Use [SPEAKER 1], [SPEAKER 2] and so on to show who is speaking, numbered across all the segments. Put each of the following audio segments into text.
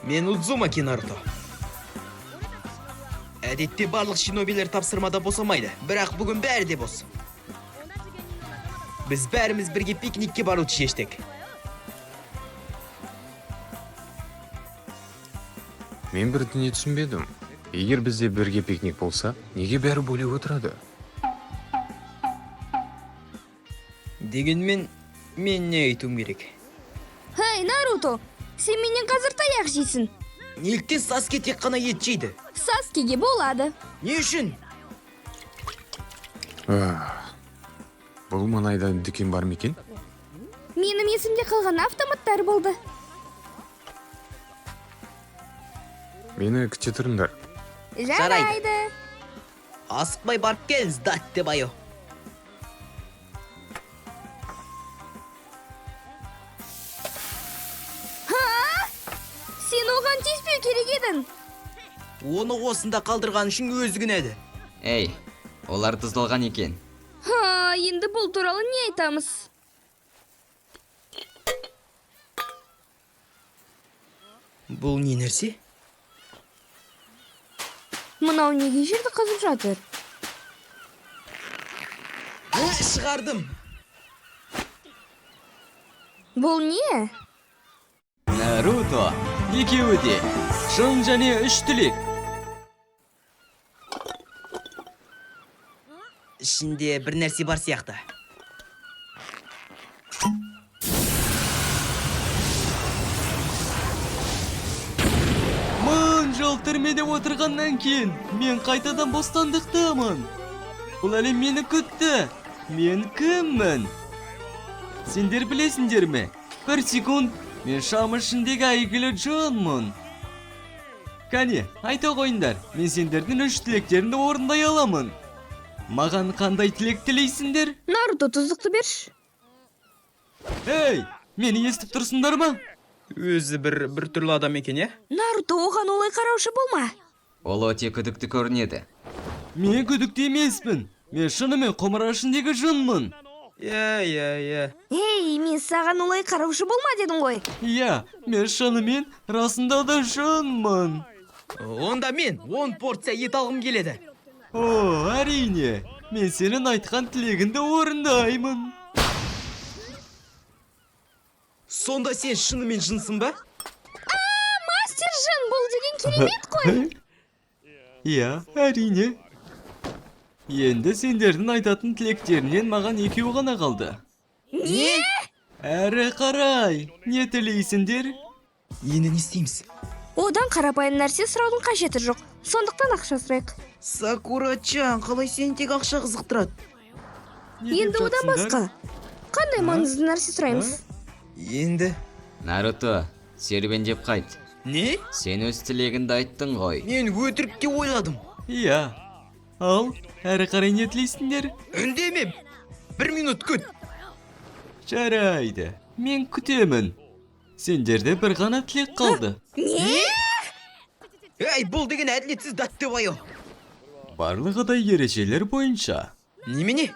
[SPEAKER 1] Мен Удзумаки Наруто. Әдетте барлық шинобилер тапсырмада босамайды, бірақ бүгін бәрі де бос. Біз бәріміз бірге пикникке баруды шештік.
[SPEAKER 2] Мен бір дүние түсінбедім. Егер бізде бірге пикник болса, неге бәрі бөлек отырады?
[SPEAKER 1] Дегенмен, мен не айтуым керек?
[SPEAKER 3] Хей, Наруто, сен менен қазір таяқ жейсің.
[SPEAKER 1] Неліктен Саске тек қана ет жейді?
[SPEAKER 3] Саскеге болады.
[SPEAKER 1] Не үшін?
[SPEAKER 2] Бұл маңайда дүкен бар ма екен?
[SPEAKER 3] Менің есімде қалған автоматтар болды.
[SPEAKER 2] Мені күте тұрыңдар.
[SPEAKER 3] Жарайды.
[SPEAKER 1] Асықпай барып келіңіз, датте байо.
[SPEAKER 3] Сен оған тиіспеу керек едің.
[SPEAKER 1] Оны осында қалдырған үшін өзі кінәлі.
[SPEAKER 4] Ей, олар тұздалған екен.
[SPEAKER 3] Енді бұл туралы не айтамыз?
[SPEAKER 1] Бұл не нәрсе?
[SPEAKER 3] Мынау неге жерді қазып жатыр?
[SPEAKER 1] Шығардым.
[SPEAKER 3] Бұл не?
[SPEAKER 4] Наруто, екеуі де, шын және үш түлек.
[SPEAKER 1] Ішінде бір нәрсе бар сияқты.
[SPEAKER 4] Мың жыл түрмеде отырғаннан кейін, мен қайтадан бостандықтамын. Бұл әлем мені күтті. Мен кіммін? Сендер білесіңдер ме? Бір секунд, мен шам ішіндегі әйгілі Джонмын. Кәне, айта қойыңдар, мен сендердің үш тілектерінді орындай аламын. Маған қандай тілек тілейсіңдер?
[SPEAKER 3] Наруто, тұздықты берші.
[SPEAKER 4] Ей, мені естіп тұрсыңдар ма?
[SPEAKER 1] Өзі бір түрлі адам екен, е?
[SPEAKER 3] Наруто, оған олай қараушы болма.
[SPEAKER 4] Ол өте күдікті көрінеді. Мен күдікті емеспін. Мен шынымен құмыра ішіндегі жынмын.
[SPEAKER 1] Иә.
[SPEAKER 3] Ей, мен саған олай қараушы болма дедің ғой.
[SPEAKER 4] Иә, мен шынымен расында да жынмын.
[SPEAKER 1] Онда мен 10 порция ет алғым келеді.
[SPEAKER 4] О, әрине. Мен сенің айтқан тілегінді орындаймын.
[SPEAKER 1] Сонда сен шынымен жынсың ба?
[SPEAKER 3] Мастер жын, бұл деген керемет қой.
[SPEAKER 4] Иә, әрине. Енді сендердің айтатын тілектерінен маған екеуі ғана қалды.
[SPEAKER 1] Не?
[SPEAKER 4] Әрі қарай, не тілейсіңдер?
[SPEAKER 1] Енді не істейміз?
[SPEAKER 3] Одан қарапайым нәрсе сұраудың қажеті жоқ. Сондықтан ақша сұрайық.
[SPEAKER 1] Сакура-чан, қалай сені тек ақша қызықтырады?
[SPEAKER 3] Енді одан басқа. Қандай маңызды нәрсе сұраймыз?
[SPEAKER 1] Енді...
[SPEAKER 4] Наруто, серуендеп қайт.
[SPEAKER 1] Не?
[SPEAKER 4] Сен өз тілегінді айттың ғой.
[SPEAKER 1] Мен өтірікке ойладым.
[SPEAKER 4] Иә. Ал, әрі қарай не тілейсіңдер?
[SPEAKER 1] Үндемем. 1 минут күт.
[SPEAKER 4] Жарайды, мен күтемін. Сендерде бір ғана тілек қалды.
[SPEAKER 3] Не?
[SPEAKER 1] Ей, бұл деген әділетсіз датте байо.
[SPEAKER 4] Барлығы да ережелер бойынша.
[SPEAKER 1] Немене?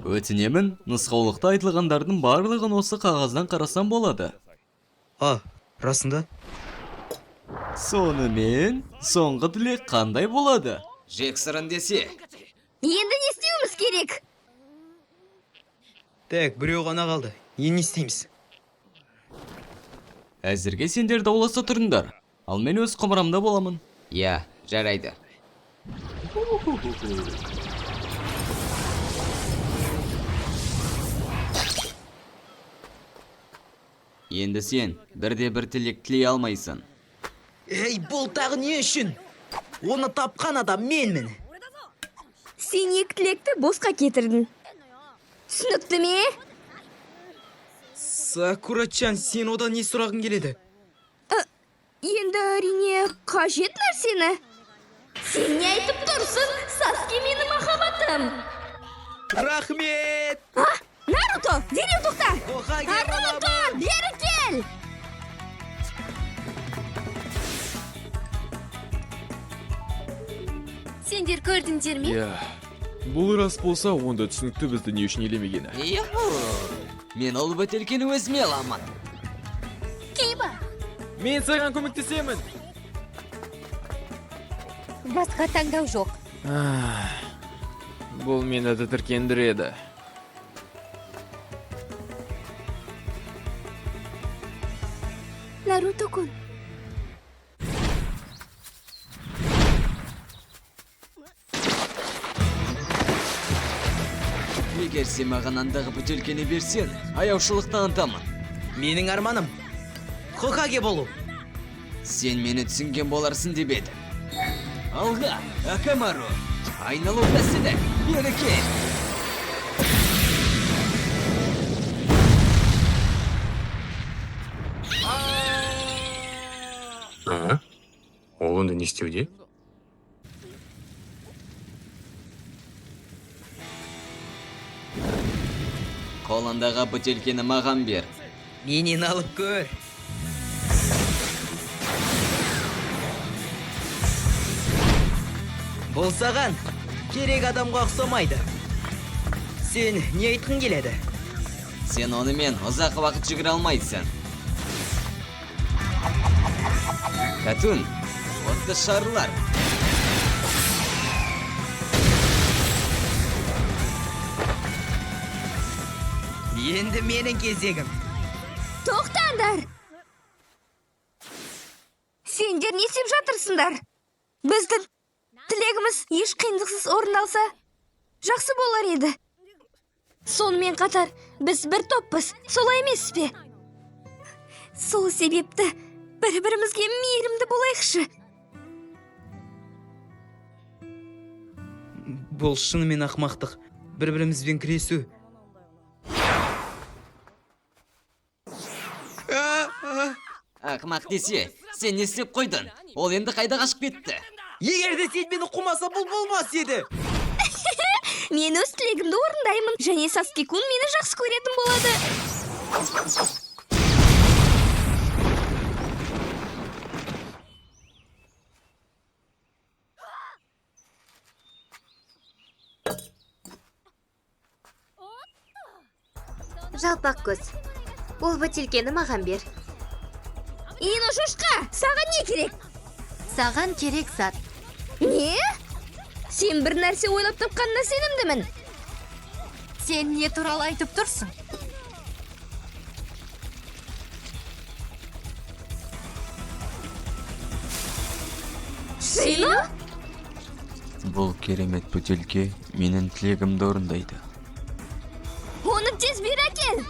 [SPEAKER 4] Өтінемін, нұсқаулықта айтылғандардың барлығын осы қағаздан қарасам болады.
[SPEAKER 1] Расында?
[SPEAKER 4] Сонымен, соңғы тілек қандай болады? Жексырын десе.
[SPEAKER 3] Енді не істеуіміз керек?
[SPEAKER 1] Так, біреу ғана қалды. Енді не істейміз?
[SPEAKER 4] Әзірге сендер дауласа тұрыңдар. Ал мен өз құмырамда боламын. Иә, жарайды. Енді сен бірде-бір тілек тілей алмайсың.
[SPEAKER 1] Ей, бұл тағы не үшін? Оны тапқан адам менмін.
[SPEAKER 3] Сен екі тілекті босқа кетірдің. Түсінікті ме?
[SPEAKER 1] Сакура-чан, сен одан не сұрағың келеді?
[SPEAKER 3] Енді әрине қажет нәрсені. Сен не айтып тұрсың? Саске менің махаббатым.
[SPEAKER 1] Рахмет!
[SPEAKER 3] Наруто, дереу тоқта!
[SPEAKER 1] Хокаге
[SPEAKER 3] Наруто, бері кел!
[SPEAKER 5] Сендер көрдіңдер ме?
[SPEAKER 6] Иә, бұл рас болса, онда түсінікті бізді не үшін елемегені.
[SPEAKER 4] Мен ол бөтелкені өзіме аламын.
[SPEAKER 5] Кейба,
[SPEAKER 6] Мен саған көмектесемін.
[SPEAKER 5] Басқа таңдау жоқ.
[SPEAKER 6] Бұл мені тітіркендіреді.
[SPEAKER 3] Наруто-кун.
[SPEAKER 4] Егер сен маған андағы бөтелкені берсең, аяушылық танытамын.
[SPEAKER 1] Менің арманым Хокаге болу.
[SPEAKER 4] Сен мені түсінген боларсың деп едім. Алға, Акамару. Айналу тәсілі, бері кел.
[SPEAKER 2] Ол онда не істеуде?
[SPEAKER 4] Қолындағы бөтелкені маған бер.
[SPEAKER 1] Менен алып көр. Бұл саған керек адамға ұқсамайды. Сен не айтқың келеді?
[SPEAKER 4] Сен онымен ұзақ уақыт жүгіре алмайсың. Катун, отты шарлар.
[SPEAKER 1] Енді менің кезегім.
[SPEAKER 3] Тоқтаңдар! Сендер не істеп жатырсыңдар? Біздің тілегіміз еш қиындықсыз орындалса, жақсы болар еді. Сонымен қатар, біз бір топпыз, солай емес пе? Сол себепті бір-бірімізге мейірімді болайықшы.
[SPEAKER 1] Бұл шынымен ақмақтық. Бір-бірімізбен күресу.
[SPEAKER 4] Ақмақ десе, сен не істеп қойдың? Ол енді қайда қашып кетті?
[SPEAKER 1] Егер де сен мені қумаса, бұл болмас еді.
[SPEAKER 3] Мен өз тілегімді орындаймын, және Саски-кун мені жақсы көретін болады.
[SPEAKER 5] Жалпақ көз. Ол бөтелкені маған бер.
[SPEAKER 3] Ино шошқа, саған не керек?
[SPEAKER 5] Саған керек зат.
[SPEAKER 3] Не? Сен бір нәрсе ойлап тапқанына сенімдімін.
[SPEAKER 5] Сен не туралы айтып тұрсың?
[SPEAKER 3] Шино?
[SPEAKER 4] Бұл керемет бөтелке менің тілегімді орындайды.
[SPEAKER 3] Оны тез бер әкел.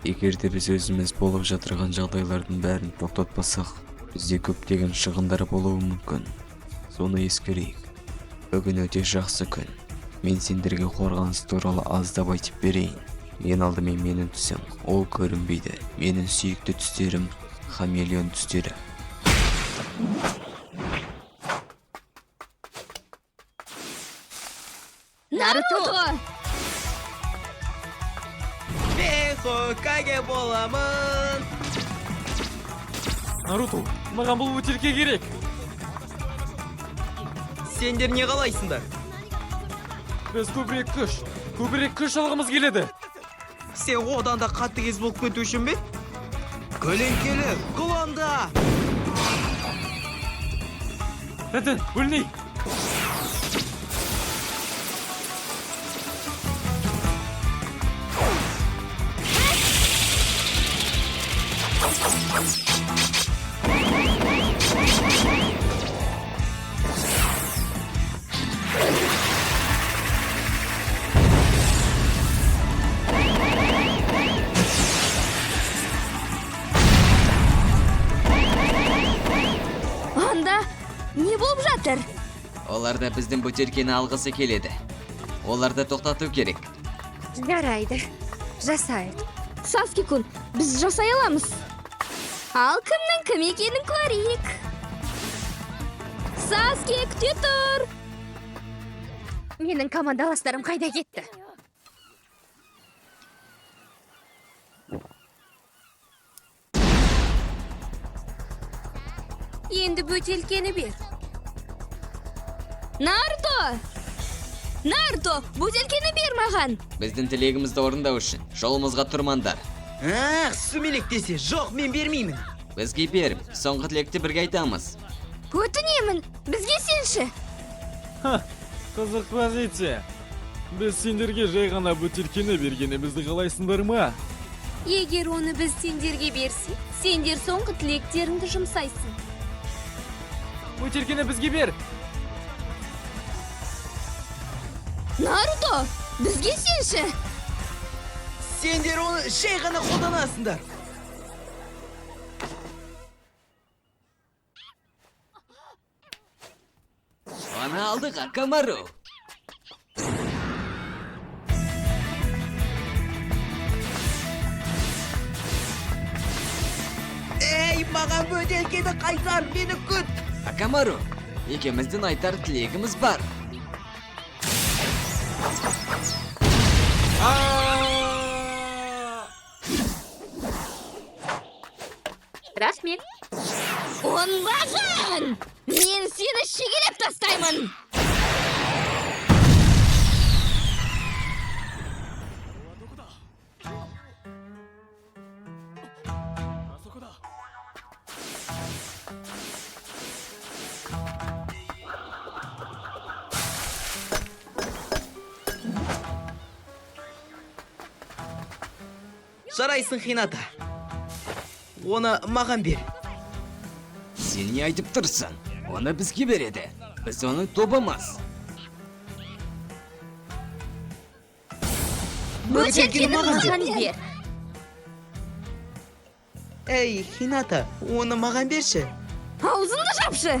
[SPEAKER 4] Егер де біз өзіміз болып жатырған жағдайлардың бәрін тоқтатпасақ, бізде көптеген шығындар болуы мүмкін. Соны ескерейік. Бүгін өте жақсы күн. Мен сендерге қорғаныс туралы аздап айтып берейін. Ең алдымен менің түсім, ол көрінбейді. Менің сүйікті түстерім хамелеон түстері.
[SPEAKER 3] Наруто!
[SPEAKER 1] Мен Хокаге боламын.
[SPEAKER 6] Наруто, маған бұл бөтелке керек.
[SPEAKER 1] Сендер не қалайсыңдар?
[SPEAKER 6] Біз көбірек күш алғымыз келеді.
[SPEAKER 1] Сен одан да қатты кез болып кету үшін бе? Көлеңкелі, құланда!
[SPEAKER 6] Тәтін, бөліней.
[SPEAKER 3] Анда не болып жатыр?
[SPEAKER 4] Олар да біздің бөтелкені алғысы келеді. Оларды тоқтату керек.
[SPEAKER 5] Жарайды. Жасайық.
[SPEAKER 3] Саски-кун, біз жасай аламыз. Ал кімнің кім екенін көрейік. Саски, күте тұр.
[SPEAKER 5] Менің командаластарым қайда кетті? Енді бөтелкені бер.
[SPEAKER 3] Наруто! Наруто, бөтелкені бер маған.
[SPEAKER 4] Біздің тілегімізді орындау үшін жолымызға тұрмаңдар.
[SPEAKER 1] Сүмелек десе, жоқ, мен бермеймін.
[SPEAKER 4] Бізге бер, соңғы тілекті бірге айтамыз.
[SPEAKER 3] Өтінемін, бізге сенші.
[SPEAKER 6] Қызық позиция. Біз сендерге жай ғана бөтелкені бергенімізді қалайсыңдар ма?
[SPEAKER 5] Егер оны біз сендерге берсек, сендер соңғы тілектеріңді жұмсайсың.
[SPEAKER 6] Бөтелкені бізге бер.
[SPEAKER 3] Наруто, бізге сенші.
[SPEAKER 1] Сендер оны жай ғана қолданасыңдар.
[SPEAKER 4] Оны алдық, Акамару.
[SPEAKER 1] Ей, маған бөтелкені қайтар, мені күт.
[SPEAKER 4] Акамару, екеміздің айтар тілегіміз бар.
[SPEAKER 5] Рахмет.
[SPEAKER 3] Оңбаған! Мен сені шегелеп тастаймын.
[SPEAKER 1] Жарайсың, Хината. Оны маған бер.
[SPEAKER 4] Сен не айтып тұрсың? Оны бізге береді. Біз оны тобымыз.
[SPEAKER 3] Бөтелкені маған
[SPEAKER 5] бер.
[SPEAKER 1] Ей, Хината, оны маған берші.
[SPEAKER 3] Аузыңды жапшы.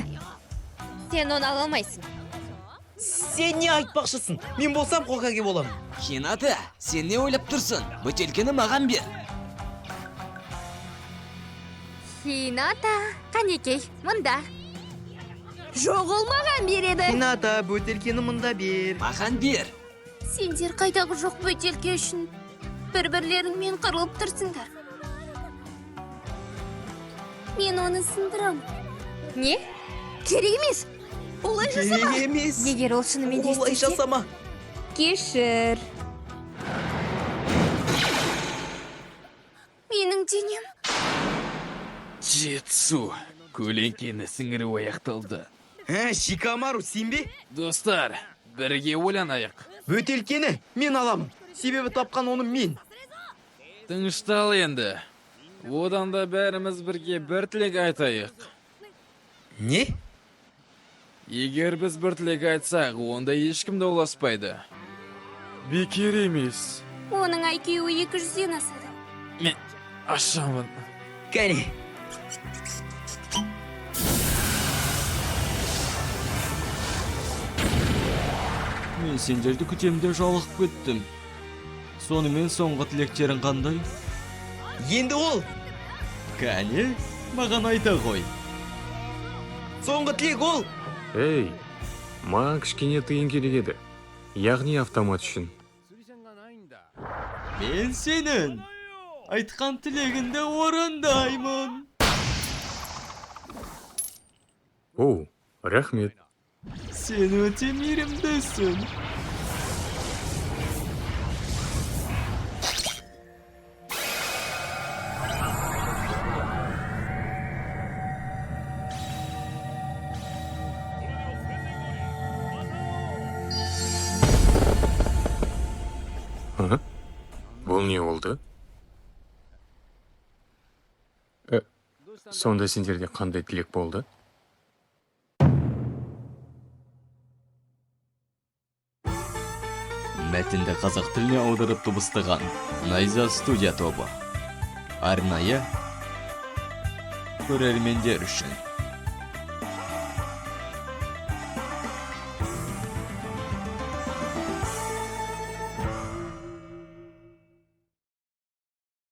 [SPEAKER 5] Сен оны ала алмайсың.
[SPEAKER 1] Сен не айтпақшысың? Мен болсам Хокаге боламын.
[SPEAKER 4] Хината, сен не ойлап тұрсың? Бөтелкені маған бер.
[SPEAKER 5] Хината, қанекей, мұнда.
[SPEAKER 3] Жоқ, ол маған береді.
[SPEAKER 1] Хината, бөтелкені мұнда бер.
[SPEAKER 4] Маған бер.
[SPEAKER 5] Сендер қайдағы жоқ бөтелке үшін бір-бірлеріңмен қырылып тұрсыңдар. Мен оны сындырам. Не?
[SPEAKER 3] Керек емес. Олай жасама.
[SPEAKER 1] Керек емес.
[SPEAKER 5] Егер ол шынымен де
[SPEAKER 1] Олай
[SPEAKER 5] істесе,
[SPEAKER 1] жасама.
[SPEAKER 5] кешір. Менің денем.
[SPEAKER 6] Жетсу. Көлеңкені сіңіру аяқталды.
[SPEAKER 1] Шикамару, сен бе?
[SPEAKER 6] Достар, бірге ойланайық.
[SPEAKER 1] Бөтелкені мен аламын. Себебі тапқан оны мен.
[SPEAKER 6] Тыныштал енді. Одан да бәріміз бірге бір тілек айтайық.
[SPEAKER 1] Не?
[SPEAKER 6] Егер біз бір тілек айтсақ, онда ешкім дауласпайды. Бекер емес.
[SPEAKER 5] Оның IQ-і 200-ден асады.
[SPEAKER 6] Мен ашамын.
[SPEAKER 1] Кәне.
[SPEAKER 4] Мен сендерді күтемде жалығып кеттім. Сонымен соңғы тілектерің қандай?
[SPEAKER 1] Енді ол.
[SPEAKER 4] Кәне, маған айта ғой.
[SPEAKER 1] Соңғы тілек ол.
[SPEAKER 2] Ей, маған кішкене тыйын керек еді. Яғни автомат үшін.
[SPEAKER 4] Мен сенің айтқан тілегінді орындаймын.
[SPEAKER 2] Оу, рахмет.
[SPEAKER 4] Сен өте мейірімдісің.
[SPEAKER 2] Бұл не болды? Сонда сендерде қандай тілек болды?
[SPEAKER 4] Мәтінді қазақ тіліне аударып дыбыстаған Найза студия тобы. Арнайы көрермендер үшін.